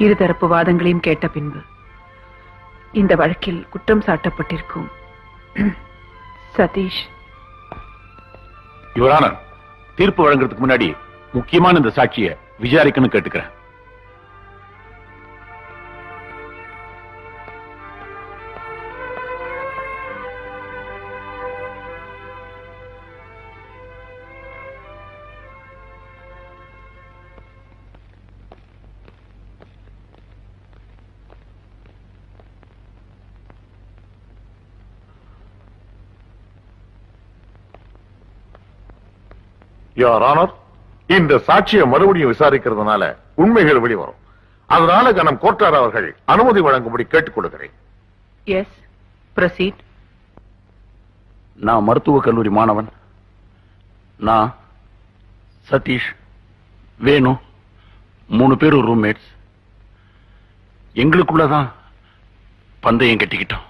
இருதரப்பு வாதங்களையும் கேட்ட பின்பு இந்த வழக்கில் குற்றம் சாட்டப்பட்டிருக்கும் சதீஷ். யுவர் ஆனர், தீர்ப்பு வழங்குறதுக்கு முன்னாடி முக்கியமான இந்த சாட்சியை விசாரிக்கணும் கேட்டுக்கிறேன். யுவர் ஆனர், இந்த சாட்சியை மறுபடியும் விசாரிக்கிறதுனால உண்மைகள் வெளிவரும். அதனால கனம் கோட்டார் அவர்கள் அனுமதி வழங்கும்படி கேட்டுக் கொள்கிறேன். Yes, proceed. நான் மருத்துவக் கல்லூரி மாணவன். நான், சதீஷ், வேணு 3 பேரும் ரூம்மேட்ஸ். எங்களுக்குள்ளதான் பந்தயம் கட்டிக்கிட்டோம்.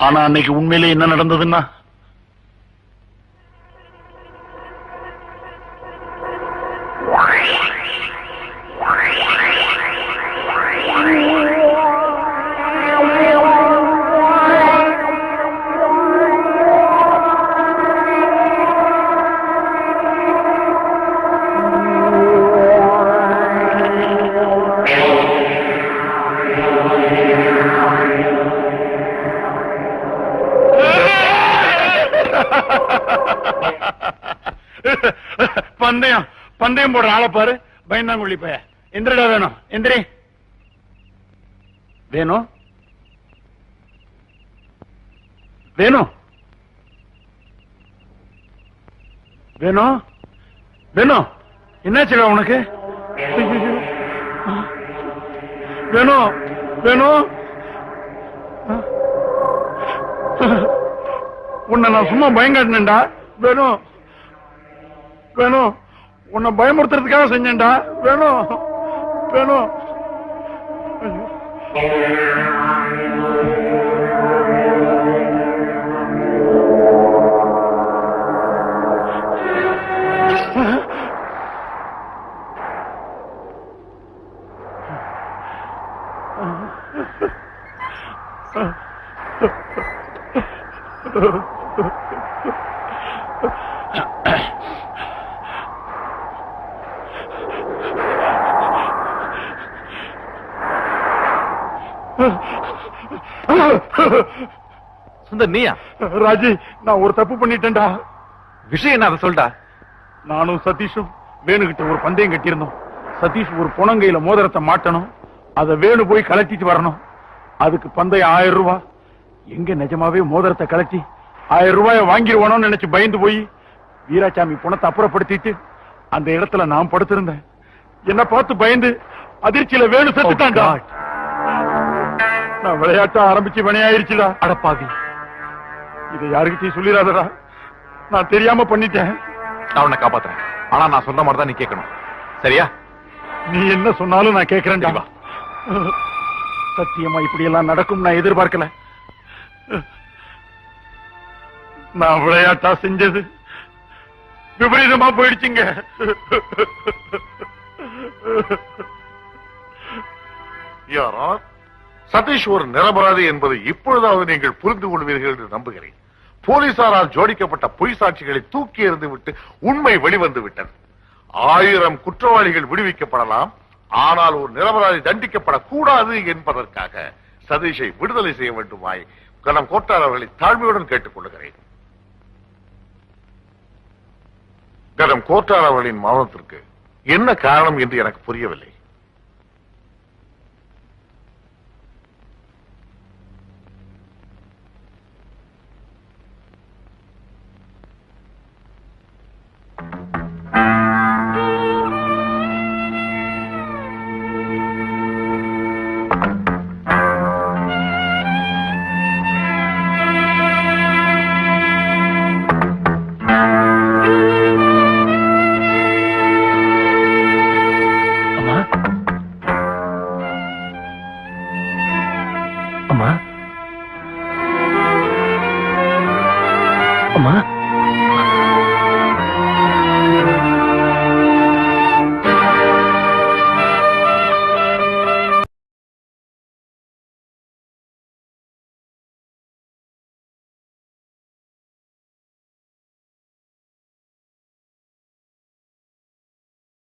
ஆனா அன்னைக்கு உண்மையிலே என்ன நடந்ததுன்னா, பந்தயம் போடுற ஆளை பாரு, பயந்தாங்குள்ளி பைய. எந்திரடா வேணும், எந்திரி. வேணும் வேணும் வேணும் வேணும் என்னாச்சுடா உனக்கு? வேணும் வேணும், உன்னை நான் சும்மா பயங்காட்டினேன்டா. வேணும் வேணும், உன்னை பயமுறுத்துறதுக்காக செஞ்சேன்டா. வேணும் வேணும். சுந்தர், நீயா? ராஜி, நான் ஒரு தப்பு பண்ணிட்டேன்டா. விஷயம் என்ன, அதை சொல்டா. நானும் சதீஷும் வேணுகிட்ட ஒரு பந்தயம் கட்டியிருந்தோம். சதீஷ் ஒரு புனங்கையில மோதிரத்தை மாட்டணும், அதை வேணு போய் கலட்டிட்டு வரணும். அதுக்கு பந்தயம் 1000 ரூபாய். எங்க நிஜமாவே மோதிரத்தை கலட்டி 1000 ரூபாய வாங்கிடுவானோன்னு நினைச்சு பயந்து போய் வீராசாமி பணத்தை அப்புறப்படுத்திட்டு அந்த இடத்துல நான் படுத்திருந்தேன். என்ன பார்த்து பயந்து அதிர்ச்சியில வேணு செத்துட்டான்டா. நான் விளையாட்ட ஆரம்பிச்சு வினையாயிருச்சுடா. அடப்பாவி, இதை யாருக்கிட்டையும் சொல்லிடாதடா. நான் தெரியாம பண்ணிட்டேன். நான் உன்னை காப்பாத்துறேன். ஆனா நான் சொன்ன மாதிரி தான் நீ கேட்கணும், சரியா? நீ என்ன சொன்னாலும் நான் கேட்கிறேன்டா. சத்தியமா இப்படி எல்லாம் நடக்கும் நான் எதிர்பார்க்கல. நான் விளையாட்டா செஞ்சது விபரீதமா போயிடுச்சுங்க. சதீஷ் ஒரு நிரபராதி என்பதை இப்பொழுதாவது நீங்கள் புரிந்து கொள்வீர்கள் என்று நம்புகிறேன். போலீசாரால் ஜோடிக்கப்பட்ட பொய் சாட்சிகளை தூக்கி எறிந்து விட்டு உண்மை வெளிவந்து விட்டது. 1000 குற்றவாளிகள் விடுவிக்கப்படலாம், ஆனால் ஒரு நிரபராதி தண்டிக்கப்படக்கூடாது என்பதற்காக சதீஷை விடுதலை செய்ய வேண்டுமாய் கனம் கோட்டார் அவர்களை தாழ்மையுடன் கேட்டுக் கொள்கிறேன். கனம் கோட்டார் அவர்களின் மரணத்திற்கு என்ன காரணம் என்று எனக்கு புரியவில்லை.